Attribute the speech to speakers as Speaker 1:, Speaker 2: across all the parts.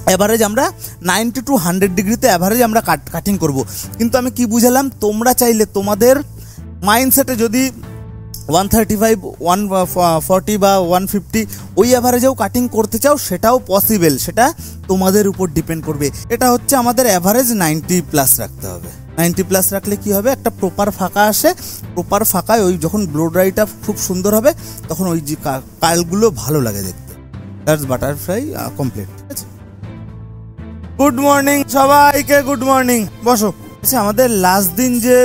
Speaker 1: Average আমরা 90 to 100 ডিগ্রিতে average আমরা কাটিং করব। কিন্তু আমি কি বুঝালাম, তোমরা চাইলে তোমাদের মাইন্ডসেটে যদি 135, 140 বা 150 ওই অ্যাভারেজেও কাটিং করতে চাও, সেটাও পসিবল, সেটা তোমাদের উপর ডিপেন্ড করবে। এটা হচ্ছে আমাদের অ্যাভারেজ 90+ রাখতে হবে। 90+ রাখলে কি হবে, একটা প্রপার ফাঁকা আসে, প্রপার ফাঁকায় ওই যখন ব্লো ড্রাইটা খুব সুন্দর হবে তখন ওই যে কার্লগুলো ভালো লাগে দেখতে। That's butterfly complete. ঠিক আছে, গুড মর্নিং সবাইকে, গুড মর্নিং, বসো। আচ্ছা, আমাদের লাস্ট দিন যে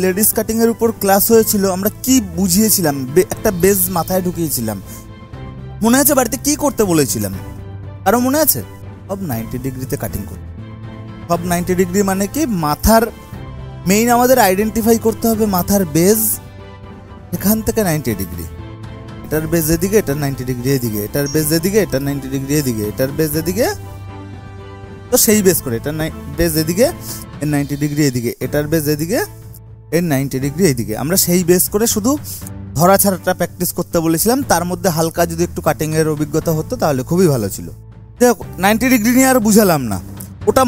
Speaker 1: লেডিস কাটিং এর উপর ক্লাস হয়েছিল, আমরা কি বুঝিয়েছিলাম, একটা বেজ মাথায় ঢুকিয়েছিলাম, মনে আছে? বাড়িতে কি করতে বলেছিলাম আরো মনে আছে? সব 90 ডিগ্রিতে কাটিং করতে। সব 90 ডিগ্রি মানে কি, মাথার মেইন আমাদের আইডেন্টিফাই করতে হবে মাথার বেজ, এখান থেকে 90 ডিগ্রি, এটার বেজ এদিকে, এটার 90 ডিগ্রি এদিকে, এটার বেজ এদিকে, এটার 90 ডিগ্রি এদিকে, এটার বেজ এদিকে, তো সেই বেজ করে এটার বেজ এদিকে, এর 90 ডিগ্রি এদিকে, এটার বেজ এদিকে, এর 90 ডিগ্রি এইদিকে। আমরা সেই বেস করে শুধু ধরা ছাড়াটা প্র্যাকটিস করতে বলেছিলাম। তার মধ্যে হালকা যদি একটু কাটিং এর অভিজ্ঞতা হতো তাহলে খুবই ভালো ছিল। দেখো 90 ডিগ্রি নিয়ে আর বুঝালাম না, ওটা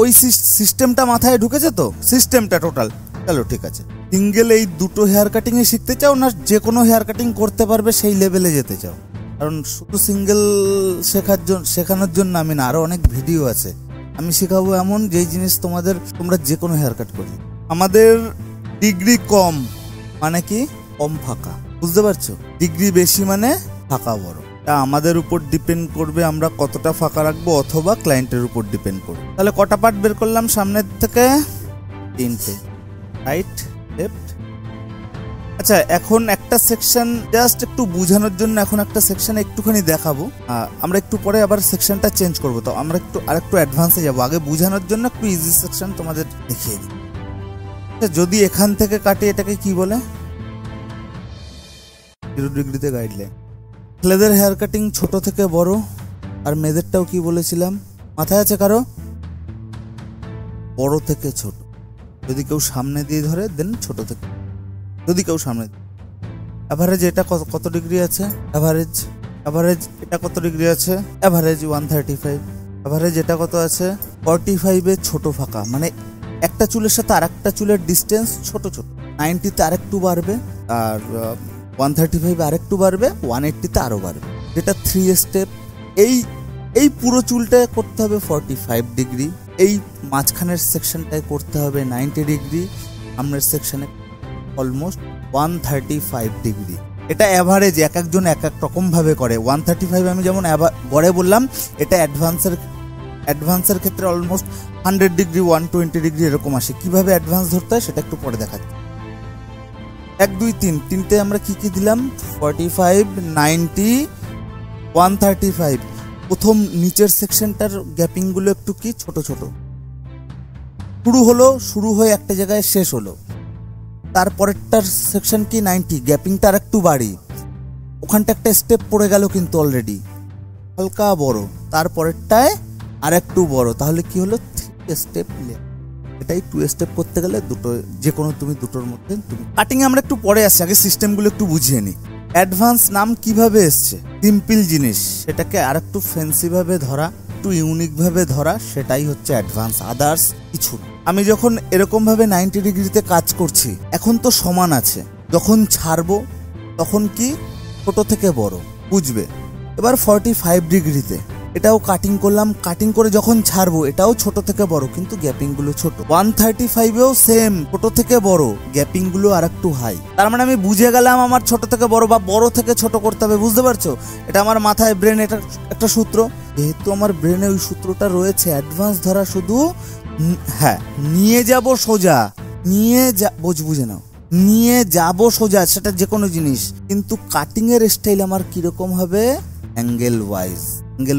Speaker 1: ওই সিস্টেমটা মাথায় ঢুকেছে তো, সিস্টেমটা টোটাল। চলো ঠিক আছে, সিঙ্গেল এই দুটো হেয়ার কাটিং এ শিখতে চাও না যে কোনো হেয়ার কাটিং করতে পারবে সেই লেভেলে যেতে চাও? কারণ শুধু সিঙ্গেল শেখানোর জন্য আমি না, আরো অনেক ভিডিও আছে আমি শেখাবো এমন যেই জিনিস তোমরা যে কোনো হেয়ার কাট করবে। আমাদের ডিগ্রি কম মানে কি, কম ফাঁকা, বুঝতে পারছো? ডিগ্রি বেশি মানে ফাঁকা বড়। তা আমাদের উপর ডিপেন্ড করবে আমরা কতটা ফাঁকা রাখবো, অথবা ক্লায়েন্টের উপর ডিপেন্ড করবে। তাহলে কটা পার্ট বের করলাম সামনের থেকে? 3টে, রাইট লেফট। আচ্ছা, এখন একটা সেকশন জাস্ট একটু বোঝানোর জন্য এখন একটা সেকশন একটুখানি দেখাবো। আমরা একটু পরে আবার সেকশনটা চেঞ্জ করবো, তো আমরা আরেকটু অ্যাডভান্সে যাবো। আগে বোঝানোর জন্য একটু ইজি সেকশন তোমাদের দেখিয়ে দিই। যদি এখান থেকে কাটি, এটাকে কি বলে? 0 ডিগ্রিতে গাইডলাইন। ছেলেদের হেয়ার কাটিং ছোট থেকে বড়, আর মেয়েদেরটাও কি বলেছিলাম মাথায় আছে কারো? বড় থেকে ছোট। যদি কেউ সামনে দিয়ে ধরে দেন ছোট থেকে, যদি কেউ সামনে। অ্যাভারেজ এটা কত ডিগ্রি আছে? অ্যাভারেজ এটা কত ডিগ্রি আছে? অ্যাভারেজ 135। অ্যাভারেজ এটা কত আছে? 45 এ ছোট ফাঁকা, মানে একটা চুলের সাথে আর একটা চুলের ডিস্টেন্স ছোট ছোট। 90-তে আরেকটু বাড়বে, আর 135 আরেকটু বাড়বে, 180-তে আরো বাড়বে। যেটা 3 স্টেপ। এই পুরো চুলটায় করতে হবে 45 ডিগ্রি, এই মাঝখানের সেকশনটায় করতে হবে 90 ডিগ্রি, সামনের সেকশনে অলমোস্ট 135 ডিগ্রি। এটা অ্যাভারেজ, এক একজন এক এক রকম ভাবে করে। 135 আমি যেমন গড়ে বললাম, এটা অ্যাডভান্সের ক্ষেত্রে অলমোস্ট 100 ডিগ্রি, 120 ডিগ্রি এরকম আসে। কিভাবে অ্যাডভান্স ধরতে হয় সেটা একটু পরে দেখাচ্ছি। 1 2 3 তিনটে আমরা কি দিলাম? 45, 90, 135। প্রথম নিচের সেকশনটার গ্যাপিং গুলো একটু কি ছোট ছোট শুরু হয়ে একটা জায়গায় শেষ হলো। তারপরেরটার সেকশন কি 90, গ্যাপিংটা আর একটু বাড়ি, ওখানটা একটা স্টেপ পড়ে গেল কিন্তু অলরেডি হালকা বড়, তারপরেরটায় আর একটু বড়, তাহলে কি হলো? 3 স্টেপ। এটাই 2 স্টেপ করতে গেলে যে কোনো তুমি দুটোর মধ্যে তুমি কাটিং এ আমরা একটু পরে আসছি, আগে সিস্টেমগুলো একটু বুঝিয়ে নিই। অ্যাডভান্স নাম কিভাবে এসছে? সিম্পল জিনিস সেটাকে আর একটু ফ্যান্সি ভাবে ধরা, একটু ইউনিক ভাবে ধরা, সেটাই হচ্ছে অ্যাডভান্স, আদার্স কিছু না। আমি যখন এরকম ভাবে 90 ডিগ্রিতে কাজ করছি, এখন তো সমান আছে, যখন ছাড়বো তখন কি ছোট থেকে বড় বুঝবে। এবার 45 ডিগ্রিতে এটাও কাটিং করলাম, কাটিং করে যখন ছাড়বো এটাও ছোট থেকে বড়, কিন্তু গ্যাপিং গুলো ছোট। 135এও সেম, ছোট থেকে বড়, গ্যাপিং গুলো আর একটু হাই। তার মানে আমি বুঝে গেলাম আমার ছোট থেকে বড় বা বড় থেকে ছোট করতে হবে, বুঝতে পারছো? এটা আমার মাথায় ব্রেন, এটা একটা সূত্র। যেহেতু আমার ব্রেনে ওই সূত্রটা রয়েছে, অ্যাডভান্স ধরা শুধু নিয়ে যাব সোজা, বুঝে নাও, নিয়ে যাব সোজা, সেটা যে কোনো জিনিস। কিন্তু কাটিং এর স্টাইল আমার কিরকম হবে? অ্যাঙ্গেল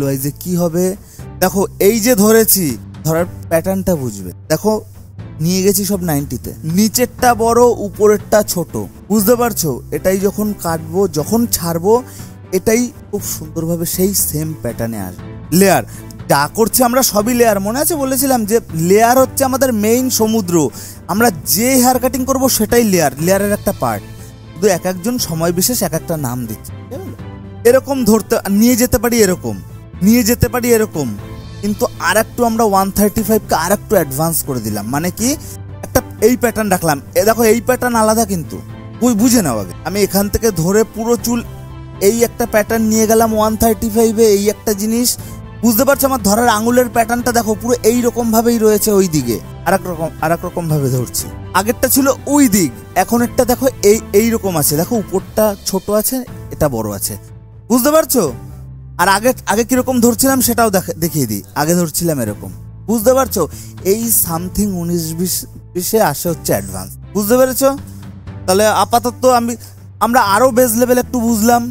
Speaker 1: ওয়াইজে কি হবে? দেখো এই যে ধরেছি, ধরার প্যাটার্নটা বুঝবে। দেখো নিয়ে গেছি সব 90-তে, নিচেরটা বড় উপরেরটা ছোট, বুঝতে পারছো? এটাই যখন কাটবো, যখন ছাড়বো, এটাই খুব সুন্দরভাবে সেই সেম প্যাটার্নে আসবে। লেয়ার যা করছে আমরা সবই লেয়ার, মনে আছে বলেছিলাম যে লেয়ার হচ্ছে আমাদের মেইন সমুদ্র। আমরা যে হেয়ার কাটিং করবো সেটাই লেয়ারের একটা পার্ট, শুধু এক একজন সময় বিশেষ এক একটা নাম দিচ্ছে। এরকম ধরতে নিয়ে যেতে পারি, এরকম নিয়ে যেতে পারি এরকম, কিন্তু আর একটু আমরা 135কে আর একটু অ্যাডভান্স করে দিলাম। মানে কি, একটা এই প্যাটার্ন রাখলাম, দেখো এই প্যাটার্ন আলাদা, কিন্তু বুঝে নাও আগে। আমি এখান থেকে ধরে পুরো চুল এই একটা প্যাটার্ন নিয়ে গেলাম 135-এ, এই একটা জিনিস বুঝতে পারছো? আমার ধরার আঙুলের প্যাটার্নটা দেখো পুরো এইরকম ভাবেই রয়েছে, ওই দিকে আর এক রকম ভাবে ধরছি। আগেরটা ছিল ওই দিক, এখন একটা দেখো এইরকম আছে, দেখো উপরটা ছোট আছে, এটা বড় আছে, বুঝতে পারছো? আর আগে কিরকম ধরছিলাম সেটাও দেখিয়ে দিই। আগে ধরছিলাম এরকম, বুঝতে পারছো? এই সামথিং 19-20-এ আসে হচ্ছে অ্যাডভান্স, বুঝতে পেরেছো? তাহলে আপাতত আমরা আরো বেস লেভেল একটু বুঝলাম।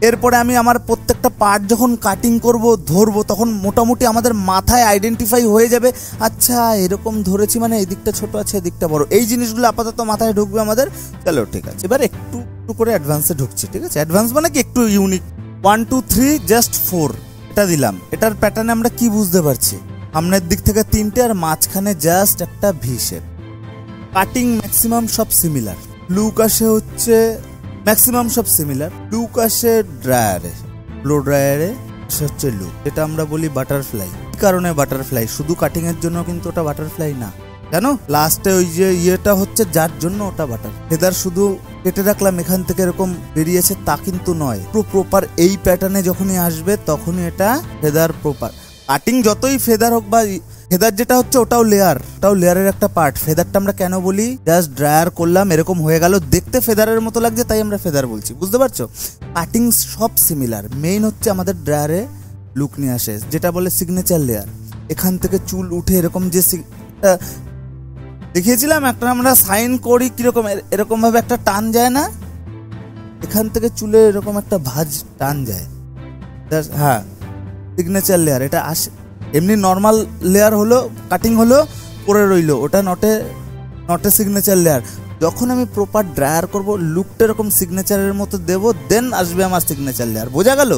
Speaker 1: এরপরে আমি আমার প্রত্যেকটা পার্ট যখন কাটিং করব, ধরবো, তখন মোটামুটি আমাদের মাথায় আইডেন্টিফাই হয়ে যাবে, আচ্ছা এরকম ধরেছি মানে এই দিকটা ছোট আছে, এই দিকটা বড়। এই জিনিসগুলো আপাতত মাথায় ঢুকবে আমাদের। চলো ঠিক আছে, এবার একটু একটু করে অ্যাডভান্সে ঢুকছি, ঠিক আছে? অ্যাডভান্স মানে কি, একটু ইউনিক। 1 2 3 জাস্ট 4 এটা দিলাম। এটার প্যাটার্নে আমরা কি বুঝতে পারছি? সামনের দিক থেকে 3টে আর মাঝখানে জাস্ট একটা ভি শেপ। কাটিং ম্যাক্সিমাম সব সিমিলার, লুক আসে হচ্ছে ম্যাক্সিমাম সব সিমিলার। লুক আসে ড্রায়ারে, ব্লো ড্রায়ারে হচ্ছে লুক, এটা আমরা বলি বাটারফ্লাই। কি কারণে বাটারফ্লাই? শুধু কাটিং এর জন্য কিন্তু ওটা বাটারফ্লাই না, জানো? লাস্টে ওই যে ইয়েটা হচ্ছে যার জন্য ওটা বাটার। ফেদার শুধু কেটে রাখলাম এখান থেকে এরকম বেরিয়েছে তা কিন্তু নয়, পুরো প্রপার এই প্যাটার্নে যখনই আসবে তখনই এটা ফেদার প্রপার। কাটিং যতই ফেদার হোক বা ফেদার যেটা হচ্ছে ওটাও লেয়ারের একটা পার্ট। ফেদারটা আমরা কেন বলি? জাস্ট ড্রায়ার করলাম, এরকম হয়ে গেল, দেখতে ফেদারের মতো লাগছে তাই আমরা ফেদার বলছি, বুঝতে পারছো? কাটিং সব সিমিলার, মেইন হচ্ছে আমাদের ড্রায়ারে লুক নিয়ে আসে, যেটা বলে সিগনেচার লেয়ার। এখান থেকে চুল উঠে এরকম যে দেখিয়েছিলাম একটা আমরা সাইন করি কিরকম, এরকম ভাবে একটা টান যায় না, এখান থেকে চুলে এরকম একটা ভাঁজ টান যায়, হ্যাঁ সিগনেচার লেয়ার। এটা আসে এমনি নর্মাল লেয়ার হলো, কাটিং হলো, পরে রইলো, ওটা নটে সিগনেচার লেয়ার। যখন আমি প্রপার ড্রায়ার করব, লুকটা এরকম সিগনেচারের মতো দেবো, দেন আসবে আমার সিগনেচার লেয়ার। বোঝা গেল?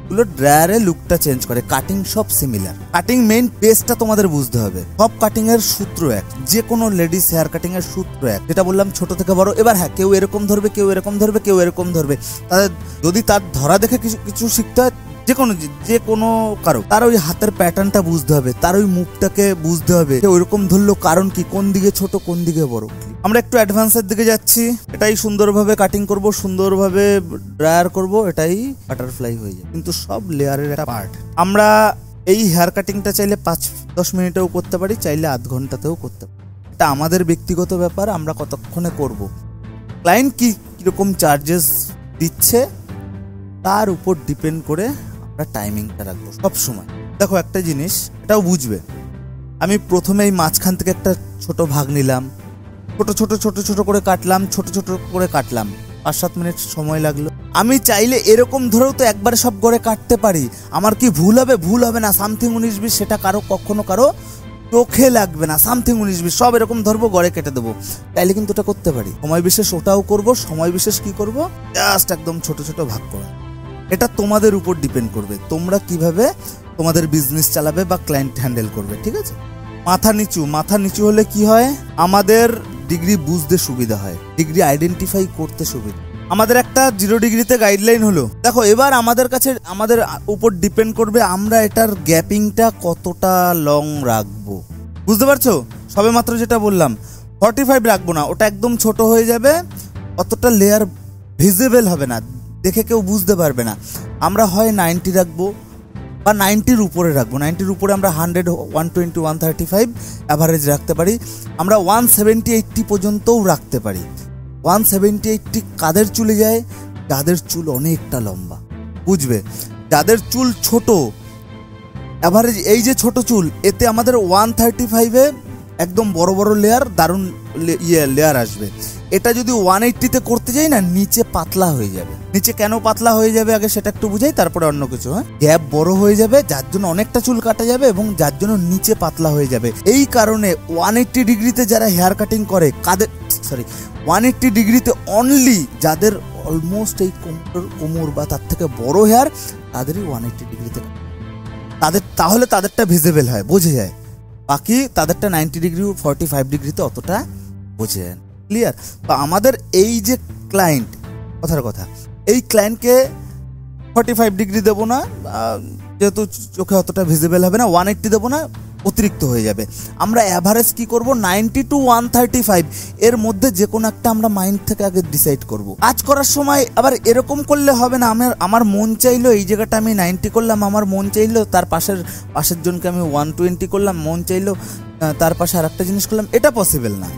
Speaker 1: গুলো ড্রায়ারে লুকটা চেঞ্জ করে। কাটিং সব সিমিলার। কাটিং মেইন বেসটা তোমাদের বুঝতে হবে। সব কাটিং এর সূত্র এক, যে কোনো লেডিস হেয়ার কাটিং এর সূত্র এক, যেটা বললাম ছোট থেকে বড়। এবার হ্যাঁ, কেউ এরকম ধরবে, কেউ এরকম ধরবে, কেউ এরকম ধরবে। তাদের যদি তার ধরা দেখে কিছু শিখতে হয়, যে কোনো কারো, তার ওই হাতের প্যাটার্নটা বুঝতে হবে, তার ওই মুখটাকে বুঝতে হবে, ওইরকম ধরলো কারণ কি, কোন দিকে ছোট কোন দিকে বড়। আমরা একটু অ্যাডভান্সের দিকে যাচ্ছি, এটাই সুন্দরভাবে কাটিং করব, সুন্দরভাবে ড্রায়ার করব, এটাই বাটারফ্লাই হয়ে যায়, কিন্তু সব লেয়ারের একটা পার্ট। আমরা এই হেয়ার কাটিংটা চাইলে 5-10 মিনিটেও করতে পারি, চাইলে আধ ঘন্টাতেও করতে পারি। এটা আমাদের ব্যক্তিগত ব্যাপার, আমরা কতক্ষণে করব। ক্লায়েন্ট কিরকম চার্জেস দিচ্ছে তার উপর ডিপেন্ড করে আমরা টাইমিংটা রাখবো সব সময়। দেখো একটা জিনিস, এটাও বুঝবে, আমি প্রথমে এই মাঝখান থেকে একটা ছোট ভাগ নিলাম, ছোট করে কাটলাম, ছোট করে কাটলাম, 5-7 মিনিট সময় লাগলো। আমি চাইলে এরকম ধরেও তো একবারে সব গড়ে কাটতে পারি। আমার কি ভুল হবে? ভুল হবে না। সামথিং 19-20 সেটা কখনো কারো চোখে লাগবে না। সামথিং 19-20 সব এরকম ধরবো, গড়ে কেটে দেবো, তাইলে কিন্তু ওটা করতে পারি। সময় বিশেষ ওটাও করব। সময় বিশেষ কি করব? জাস্ট একদম ছোট ভাগ করা। এটা তোমাদের উপর ডিপেন্ড করবে, তোমরা কিভাবে তোমাদের বিজনেস চালাবে বা ক্লায়েন্ট হ্যান্ডেল করবে, ঠিক আছে? মাথা নিচু হলে কি হয়? আমাদের ডিগ্রি বুঝতে সুবিধা হয়, ডিগ্রি আইডেন্টিফাই করতে সুবিধা। আমাদের একটা 0 ডিগ্রিতে গাইডলাইন হলো। দেখো এবার আমাদের কাছে আমাদের উপর ডিপেন্ড করবে আমরা এটার গ্যাপিংটা কতটা লং রাখবো, বুঝতে পারছো? সবে মাত্র যেটা বললাম 45 রাখবো না, ওটা একদম ছোট হয়ে যাবে, অতটা লেয়ার ভিজিবল হবে না, দেখে কেউ বুঝতে পারবে না। আমরা হয় 90 রাখবো বা 90-র উপরে রাখবো। 90-র উপরে আমরা 100, 120, 135 অ্যাভারেজ রাখতে পারি। আমরা 170-80 পর্যন্তও রাখতে পারি। 170-80 কাদের চুলে যায়? যাদের চুল অনেকটা লম্বা, বুঝবে? যাদের চুল ছোট, অ্যাভারেজ এই যে ছোট চুল, এতে আমাদের 135-এ একদম বড় লেয়ার, দারুণ লেয়ার আসবে। এটা যদি 180-তে করতে যাই না, নিচে পাতলা হয়ে যাবে। নিচে কেন পাতলা হয়ে যাবে আগে সেটা একটু বুঝাই, তারপরে অন্য কিছু। হ্যাঁ, গ্যাপ বড় হয়ে যাবে, যার জন্য অনেকটা চুল কাটা যাবে এবং যার জন্য নিচে পাতলা হয়ে যাবে। এই কারণে 180 ডিগ্রিতে যারা হেয়ার কাটিং করে, 180 ডিগ্রিতে অনলি যাদের অলমোস্ট এই কোমর বা তার থেকে বড় হেয়ার, তাদেরই 180 ডিগ্রিতে তাহলে তাদেরটা ভিজিবল হয়, বোঝা যায়। বাকি তাদেরটা 90 ডিগ্রি, 45 ডিগ্রিতে অতটা বোঝা যায় না। ক্লিয়ার? তো আমাদের এই যে ক্লায়েন্ট, কথার কথা, এই ক্লায়েন্টকে 45 ডিগ্রি দেবো না, যেহেতু চোখে অতটা ভিজিবল হবে না, 180 দেবো না, অতিরিক্ত হয়ে যাবে। আমরা অ্যাভারেজ কি করব, 90 to 135 এর মধ্যে যে কোনো একটা আমরা মাইন্ড থেকে আগে ডিসাইড করব। কাজ করার সময় আবার এরকম করলে হবে না, আমার মন চাইলো এই জায়গাটা আমি 90 করলাম, আমার মন চাইলো তার পাশের জনকে আমি 120 করলাম, মন চাইলো তার পাশে আর একটা জিনিস করলাম, এটা পসিবল না।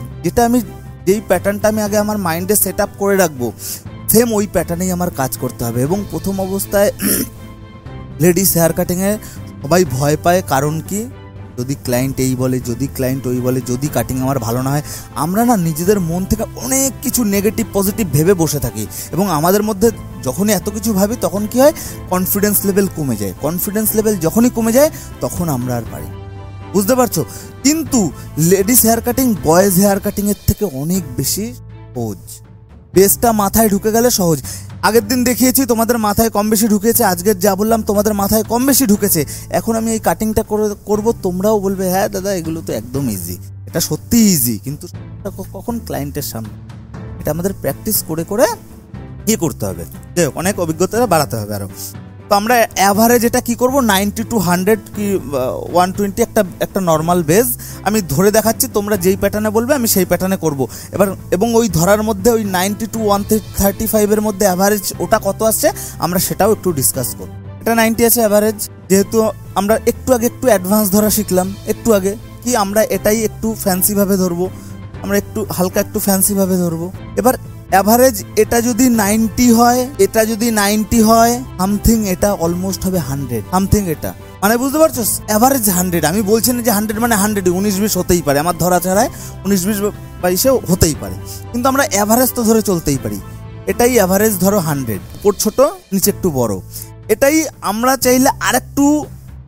Speaker 1: যেই প্যাটার্নটা আমি আগে আমার মাইন্ডে সেট আপ করে রাখবো, সেম ওই প্যাটার্নেই আমার কাজ করতে হবে। এবং প্রথম অবস্থায় লেডিস হেয়ার কাটিংয়ে সবাই ভয় পায়, কারণ কি, যদি ক্লায়েন্ট এই বলে, যদি ক্লায়েন্ট ওই বলে, যদি কাটিং আমার ভালো না হয়, আমরা না নিজেদের মন থেকে অনেক কিছু নেগেটিভ পজিটিভ ভেবে বসে থাকি। এবং আমাদের মধ্যে যখনই এত কিছু ভাবি, তখন কি হয়, কনফিডেন্স লেভেল কমে যায়। কনফিডেন্স লেভেল যখনই কমে যায়, তখন আমরা আর পারি। বুঝতে পারছো? কিন্তু ladies hair cutting boys hair কাটিংয়ের থেকে অনেক বেশি সহজ। বেসটা মাথায় ঢুকে গেলে সহজ। আগের দিন দেখিয়েছি, তোমাদের মাথায় কম বেশি ঢুকেছে, আজকের যা বললাম তোমাদের মাথায় কম বেশি ঢুকেছে। এখন আমি এই কাটিংটা করব, তোমরাও বলবে হ্যাঁ দাদা এগুলো তো একদম ইজি। এটা সত্যি ইজি, কিন্তু কখন ক্লায়েন্টের সামনে, এটা আমাদের প্র্যাকটিস করে করে করতে হবে। যাই হোক, অনেক অভিজ্ঞতা বাড়াতে হবে আরো। তো আমরা অ্যাভারেজ এটা কি করব, 90 to 100 কি 120 একটা নর্মাল বেজ আমি ধরে দেখাচ্ছি, তোমরা যেই প্যাটার্নে বলবে আমি সেই প্যাটার্নে করব এবার। এবং ওই ধরার মধ্যে ওই 90 to 135 এর মধ্যে অ্যাভারেজ ওটা কত আসছে আমরা সেটাও একটু ডিসকাস করব। এটা 90 আছে অ্যাভারেজ, যেহেতু আমরা একটু আগে একটু অ্যাডভান্স ধরা শিখলাম, একটু আগে কি আমরা এটাই একটু ফ্যান্সিভাবে ধরবো, আমরা একটু হালকা একটু ফ্যান্সিভাবে ধরবো। এবার অ্যাভারেজ এটা যদি 90 হয়, এটা যদি 90 হয়, সামথিং এটা অলমোস্ট হবে 100 সামথিং। এটা মানে বুঝতে পারছো, অ্যাভারেজ 100। আমি বলছি না যে 100 মানে 100, 19-20 হতেই পারে, আমার ধরা ছাড়াই 19-20 হতেই পারে, কিন্তু আমরা অ্যাভারেজ তো ধরে চলতেই পারি। এটাই অ্যাভারেজ ধরো 100, উপর ছোট নিচে একটু বড়। এটাই আমরা চাইলে আরেকটু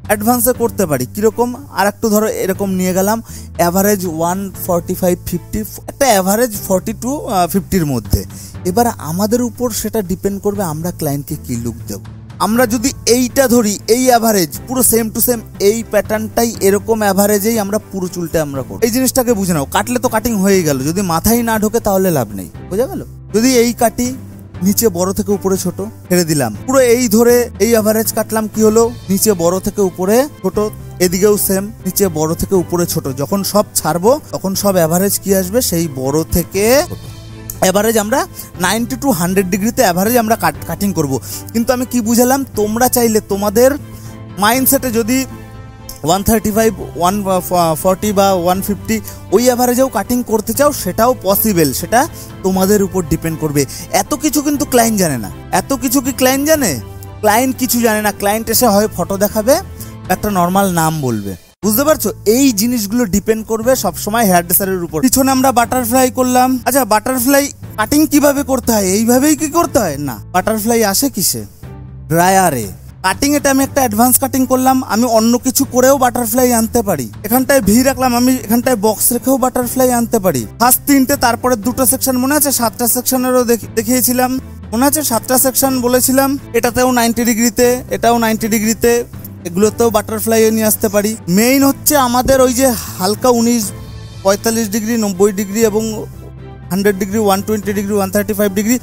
Speaker 1: অ্যাডভান্সে করতে পারি। কিরকম, আর একটু ধরো এরকম নিয়ে গেলাম, অ্যাভারেজ 145-50, একটা অ্যাভারেজ 40 to 50-র মধ্যে। এবার আমাদের উপর সেটা ডিপেন্ড করবে আমরা ক্লায়েন্টকে কি লুক দেব। আমরা যদি এইটা ধরি, এই অ্যাভারেজ পুরো সেম টু সেম এই প্যাটার্নটাই এরকম অ্যাভারেজেই আমরা পুরো চুলটা আমরা করব। এই জিনিসটাকে বুঝে নাও, কাটলে তো কাটিং হয়ে গেল, যদি মাথায় না ঢোকে তাহলে লাভ নেই। বোঝা গেল? যদি এই কাটি, নিচে বড় থেকে উপরে ছোট ছেড়ে দিলাম, পুরো এই ধরে এই অ্যাভারেজ কাটলাম, কি হলো, নিচে বড় থেকে উপরে ছোট, এদিকেও সেম, নিচে বড় থেকে উপরে ছোট। যখন সব ছাড়বো তখন সব অ্যাভারেজ কি আসবে, সেই বড় থেকে ছোট। অ্যাভারেজ আমরা 90 to 100 ডিগ্রিতে অ্যাভারেজ আমরা কাটিং করব। কিন্তু আমি কি বুঝালাম, তোমরা চাইলে তোমাদের মাইন্ডসেটে যদি 135, 140 বা 150 ওই অ্যাভারেজেও কাটিং করতে চাও, সেটাও পসিবল, সেটা তোমাদের উপর ডিপেন্ড করবে। এত কিছু কিন্তু ক্লায়েন্ট জানে না। এত কিছু কি ক্লায়েন্ট জানে? ক্লায়েন্ট কিছু জানে না। ক্লায়েন্ট এসে হয় ফটো দেখাবে, একটা নর্মাল নাম বলবে। বুঝতে পারছো? এই জিনিসগুলো ডিপেন্ড করবে সবসময় হেয়ার ড্রেসারের উপর। পিছনে আমরা বাটারফ্লাই করলাম, আচ্ছা বাটারফ্লাই কাটিং কিভাবে করতে হয়, এইভাবেই কি করতে হয়? না, বাটারফ্লাই আসে কিসে, ড্রায়ারে। কাটিং এটা আমি একটা অ্যাডভান্স কাটিং করলাম, আমি অন্য কিছু করেও বাটারফ্লাই আনতে পারি। এখানটায় ভি রাখলাম, আমি এখানটায় বক্স রেখেও বাটারফ্লাই আনতে পারি। ফার্স্ট 3টে, তারপরে 2টো সেকশন মনে আছে, 7টা সেকশনেরও দেখিয়েছিলাম, মনে আছে 7টা সেকশন বলেছিলাম। এটাতেও 90 ডিগ্রিতে, এটাও 90 ডিগ্রিতে, এগুলোতেও বাটারফ্লাই নিয়ে আসতে পারি। মেইন হচ্ছে আমাদের ওই যে হালকা 19, 45 ডিগ্রি, 90 ডিগ্রি এবং 100 ডিগ্রি, 120 ডিগ্রি, 135 ডিগ্রি,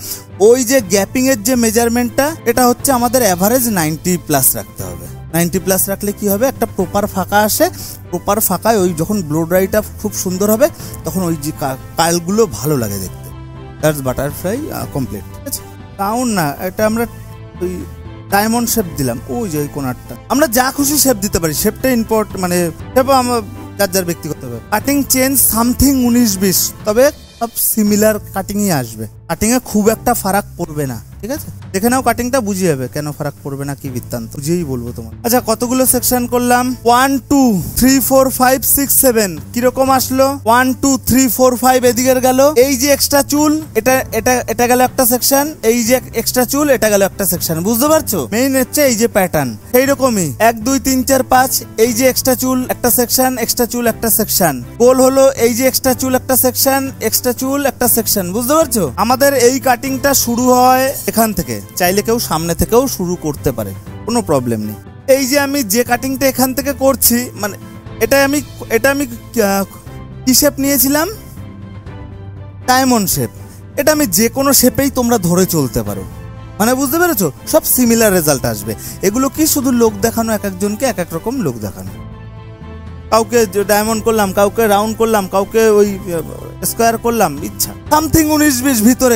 Speaker 1: ওই যে গ্যাপিং এর যে মেজারমেন্টটা, এটা হচ্ছে আমাদের অ্যাভারেজ 90+ রাখতে হবে। 90+ রাখলে কি হবে, একটা প্রপার ফাঁকা আসে। প্রপার ফাঁকায় ওই যখন ব্লো ড্রাইটা খুব সুন্দর হবে, তখন ওই যে কার্লগুলো ভালো লাগে দেখতে। That's butterfly complete. ঠিক আছে, রাউন্ড না, এটা আমরা ওই ডায়মন্ড শেপ দিলাম, ওই যে ওই কোনারটা। আমরা যা খুশি শেপ দিতে পারি, শেপটা মানে শেপ আমরা যার ব্যক্তিগত হবে। কাটিং চেঞ্জ সামথিং 19-20, তবে সব সিমিলার কাটিংই আসবে। কাটিংয়ে খুব একটা ফারাক পড়বে না। ঠিক আছে, দেখে নাও কাটিংটা, বুঝে যাবে কেন ফারাক পড়বে না, কি বৃত্তান্ত, বুঝেই বলবো তোমার। আচ্ছা, কতগুলো সেকশন করলাম, 1 2 3 4 5 6 7, কিরকম আসলো, 1 2 3 4 5 এদিকের গেল। এই যে এক্সট্রা চুল, এটা গেল একটা সেকশন, এই যে এক্সট্রা চুল, এটা গেল একটা সেকশন। বুঝতে পারছো? মেইন হচ্ছে এই যে প্যাটার্ন, এইরকমই 1 2 3 4 5, এই যে এক্সট্রা চুল একটা সেকশন, এক্সট্রা চুল একটা সেকশন, গোল হলো এই যে এক্সট্রা চুল একটা সেকশন, এক্সট্রা চুল একটা সেকশন। বুঝতে পারছো? আমাদের এই কাটিংটা শুরু হয় এখান থেকে, চাইলে কেউ সামনে থেকেও শুরু করতে পারে, কোনো প্রবলেম নেই। এই যে আমি যে কাটিংটা এখান থেকে করছি, মানে এটা আমি কি শেপ নিয়েছিলাম, ডায়মন্ড শেপ। এটা আমি যে কোনো শেপেই তোমরা ধরে চলতে পারো। মানে বুঝতে পেরেছো, সব সিমিলার রেজাল্ট আসবে। এগুলো কি শুধু লোক দেখানো, এক একজনকে এক এক রকম লোক দেখানো। কাউকে ডায়মন্ড করলাম, কাউকে রাউন্ড করলাম, কাউকে ওই স্কোয়ার করলাম, ইচ্ছা সামথিং 19-20 ভিতরে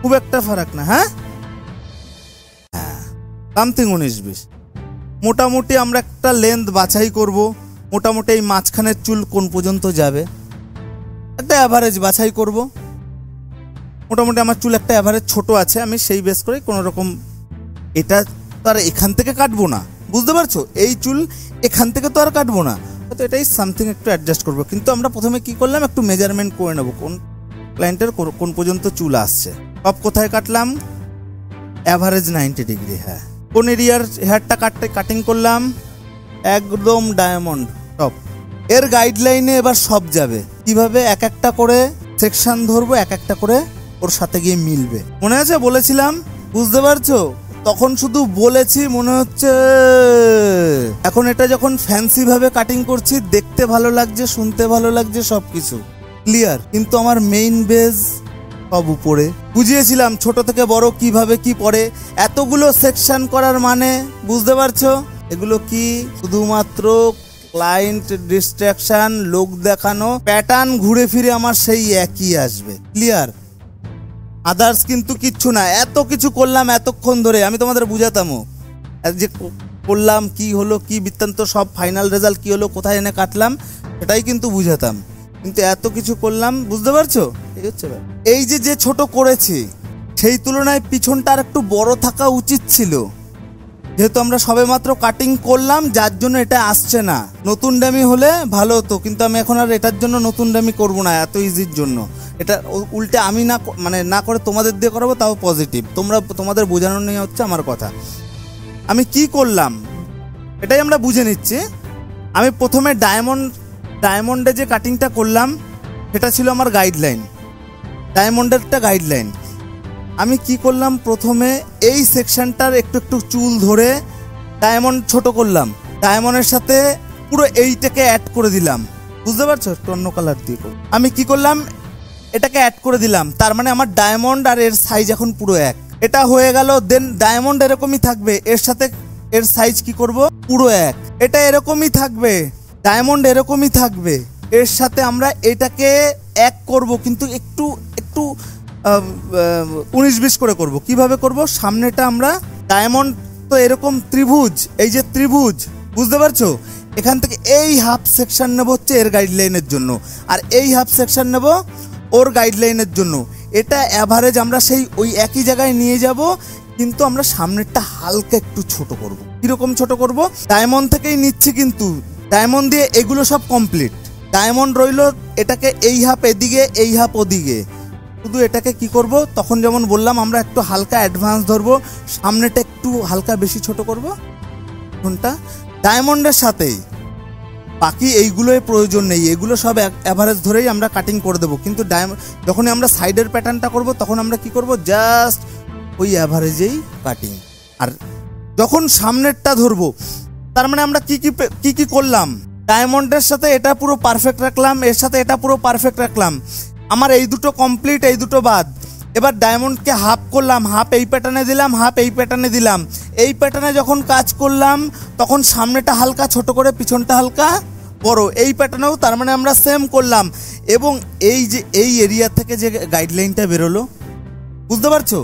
Speaker 1: খুব একটা ফারাক না। হ্যাঁ, সামথিং 19-20। মোটামুটি আমরা একটা লেন্থ বাছাই করব, মোটামুটি এই মাঝখানের চুল কোন পর্যন্ত যাবে একটা অ্যাভারেজ বাছাই করব। মোটামুটি আমার চুল একটা অ্যাভারেজ ছোট আছে, আমি সেই বেস করে কোনো রকম, এটা তো আর এখান থেকে কাটবো না, বুঝতে পারছো, এই চুল এখান থেকে তো আর কাটবো না, তো এটাই সামথিং একটু অ্যাডজাস্ট করবো। কিন্তু আমরা প্রথমে কি করলাম, একটু মেজারমেন্ট করে নেবো কোন ক্লায়েন্টের কোন পর্যন্ত চুল আসছে। টপ কোথায় কাটলাম, অ্যাভারেজ 90 ডিগ্রি। হ্যাঁ, কোন এরিয়ার হেয়ারটা কাটিং করলাম, একদম ডায়মন্ড টপ। এর গাইডলাইনে এবার সব যাবে, কিভাবে এক একটা করে সেকশন ধরবো, এক একটা করে ওর সাথে গিয়ে মিলবে। মনে আছে বলেছিলাম, বুঝতে পারছো, তখন শুধু বলেছি মনে হচ্ছে। এখন এটা যখন ফ্যান্সি ভাবে কাটিং করছি, দেখতে ভালো লাগছে, শুনতে ভালো লাগছে, সবকিছু ক্লিয়ার, কিন্তু আমার মেইন বেজ সব উপরে। বুঝিয়েছিলাম ছোট থেকে বড় কিভাবে কি পড়ে, এতগুলো সেকশন করার মানে বুঝতে পারছো, এগুলো কি শুধুমাত্র ক্লায়েন্ট ডিস্ট্রাকশন, লোক দেখানো, প্যাটার্ন ঘুরে ফিরে আমার সেই একই আসবে, ক্লিয়ার, আদার্স কিন্তু কিচ্ছু না। এত কিছু করলাম এতক্ষণ ধরে, আমি তোমাদের বুঝাতামও যে করলাম কি হলো, কি বৃত্তান্ত, সব ফাইনাল রেজাল্ট কি হলো, কোথায় এনে কাটলাম, সেটাই কিন্তু বুঝাতাম। কিন্তু এত কিছু করলাম, বুঝতে পারছো, এই হচ্ছে এই যে ছোট করেছি, সেই তুলনায় পিছনটা আর একটু বড় থাকা উচিত ছিল, যেহেতু আমরা সবে মাত্র কাটিং করলাম, যার জন্য এটা আসছে না। নতুন ডামি হলে ভালো হতো, কিন্তু আমি এখন আর এটার জন্য নতুন ডামি করবো না, এত ইজির জন্য। এটা উল্টে আমি না করে তোমাদের দিয়ে করাবো, তাও পজিটিভ, তোমাদের বোঝানো নিয়ে হচ্ছে আমার কথা। আমি কি করলাম এটাই আমরা বুঝে নিচ্ছি। আমি প্রথমে ডায়মন্ডে যে কাটিংটা করলাম, সেটা ছিল আমার গাইডলাইন, ডায়মন্ডেরটা গাইডলাইন। আমি কি করলাম, প্রথমে এই সেকশনটার একটু চুল ধরে ডায়মন্ড ছোট করলাম, ডায়মন্ডের সাথে পুরো এইটাকে অ্যাড করে দিলাম, বুঝতে পারছো, অন্য কালার দিয়ে আমি কি করলাম, এটাকে অ্যাড করে দিলাম। তার মানে আমার ডায়মন্ড আর এর সাইজ এখন পুরো এক, এটা হয়ে গেল। দেন ডায়মন্ড এরকমই থাকবে, এর সাথে এর সাইজ কি করব, পুরো এক, এটা এরকমই থাকবে, ডায়মন্ড এরকমই থাকবে, এর সাথে আমরা এটাকে এক করব, কিন্তু একটু 19-20 করে করব। কিভাবে করব, সামনেটা আমরা ডায়মন্ড তো এরকম ত্রিভুজ, এই যে ত্রিভুজ, বুঝতে পারছো, এখান থেকে এই হাফ সেকশন নেব হচ্ছে এর গাইডলাইনের জন্য, আর এই হাফ সেকশন নেব ওর গাইডলাইনের জন্য। এটা অ্যাভারেজ আমরা সেই ওই একই জায়গায় নিয়ে যাব, কিন্তু আমরা সামনেরটা হালকা একটু ছোট করব। কিরকম ছোট করব, ডায়মন্ড থেকেই নিচ্ছি, কিন্তু ডায়মন্ড দিয়ে এগুলো সব কমপ্লিট, ডায়মন্ড রইল, এটাকে এই হাফ এদিকে, এই হাফ ওদিকে, শুধু এটাকে কি করব, তখন যেমন বললাম আমরা একটু হালকা অ্যাডভান্স ধরবো, সামনেটা একটু হালকা বেশি ছোট করব, কোনটা ডায়মন্ডের সাথেই, বাকি এইগুলোর প্রয়োজন নেই, এগুলো সব অ্যাভারেজ ধরেই আমরা কাটিং করে দেবো। কিন্তু যখন আমরা সাইডের প্যাটার্নটা করব, তখন আমরা কি করব, জাস্ট ওই অ্যাভারেজেই কাটিং। আর যখন সামনেরটা ধরবো, তার মানে আমরা কি করলাম, ডায়মন্ডের সাথে এটা পুরো পারফেক্ট রাখলাম, এর সাথে এটা পুরো পারফেক্ট রাখলাম, আমার এই দুটো কমপ্লিট, এই দুটো বাদ। এবার ডায়মন্ডকে হাফ করলাম, হাফ এই প্যাটার্নে দিলাম, হাফ এই প্যাটার্নে দিলাম। এই প্যাটার্নে যখন কাজ করলাম, তখন সামনেটা হালকা ছোট করে, পিছনটা হালকা বড়, এই প্যাটার্নেও তার মানে আমরা সেম করলাম। এবং এই যে এই এরিয়া থেকে যে গাইডলাইনটা বেরোলো, বুঝতে পারছো,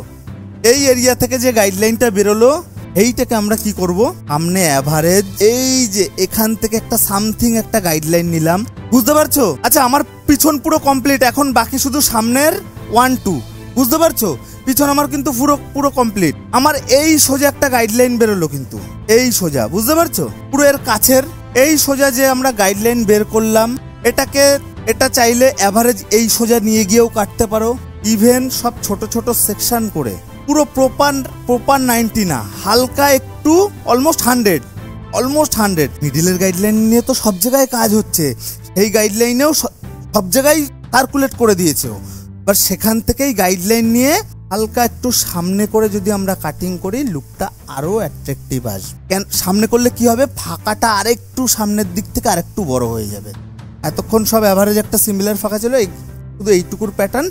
Speaker 1: এই এরিয়া থেকে যে গাইডলাইনটা বেরোলো, এইটাকে আমরা কি করব, সামনে অ্যাভারেজ, এই যে এখান থেকে একটা সামথিং একটা গাইডলাইন নিলাম, বুঝতে পারছো। আচ্ছা, আমার পিছন পুরো কমপ্লিট, এখন বাকি শুধু সামনের 1-2, বুঝতে পারছো, পিছন আমার কিন্তু পুরো কমপ্লিট। আমার এই সোজা একটা গাইডলাইন বেরোলো, কিন্তু এই সোজা, বুঝতে পারছো, পুরো এর কাছের এই সোজা যে আমরা গাইডলাইন বের করলাম, এটা চাইলে অ্যাভারেজ এই সোজা নিয়ে গিয়েও কাটতে পারো, ইভেন সব ছোট ছোট সেকশন করে, পুরো প্রপার 90 না, হালকা একটু অলমোস্ট 100 মিডিলের গাইডলাইন নিয়ে তো সব জায়গায় কাজ হচ্ছে, সেই গাইডলাইনেও সব জায়গায় সার্কুলেট করে দিয়েছে। এবার সেখান থেকেই গাইডলাইন নিয়ে হালকা একটু সামনে করে যদি আমরা কাটিং করি, লুকটা আরো অ্যাট্রাকটিভ আসবে। সামনে করলে কি হবে, ফাঁকাটা আরেকটু সামনের দিক থেকে আরেকটু বড় হয়ে যাবে। এতক্ষণ সব অ্যাভারেজ একটা সিমিলার ফাঁকা ছিল, শুধু এইটুকুর প্যাটার্ন,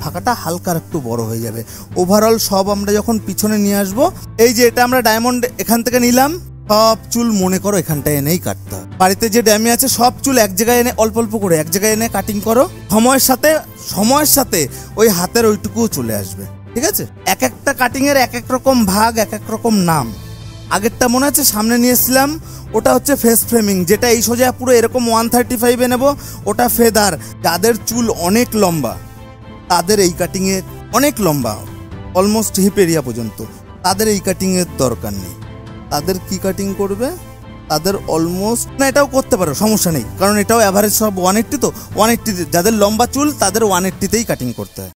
Speaker 1: ফাঁকাটা হালকা একটু বড় হয়ে যাবে। ওভারঅল সব আমরা যখন পিছনে নিয়ে আসবো, এই যে এটা আমরা ডায়মন্ড এখান থেকে নিলাম, সব চুল মনে করো এখানটায় এনেই কাটতে হবে। বাড়িতে যে ড্যামি আছে সব চুল এক জায়গায় এনে অল্প অল্প করে এক জায়গায় এনে কাটিং করো। সময়ের সাথে ওই হাতের ওইটুকুও চলে আসবে, ঠিক আছে? এক একটা কাটিং এর এক এক রকম ভাগ, এক এক রকম নাম। আগেরটা মনে আছে সামনে নিয়েছিলাম, ওটা হচ্ছে ফেস ফ্রেমিং, যেটা এই সোজা পুরো এরকম 135-এ নেব, ওটা ফেদার। যাদের চুল অনেক লম্বা, তাদের এই কাটিংয়ে অনেক লম্বা, অলমোস্ট হিপ এরিয়া পর্যন্ত, তাদের এই কাটিংয়ের দরকার নেই। তাদের কি কাটিং করবে? তাদের অলমোস্ট, না এটাও করতে পারো, সমস্যা নেই, কারণ এটাও অ্যাভারেজ সব 180, তো 180, যাদের লম্বা চুল তাদের 180-তেই কাটিং করতে হয়।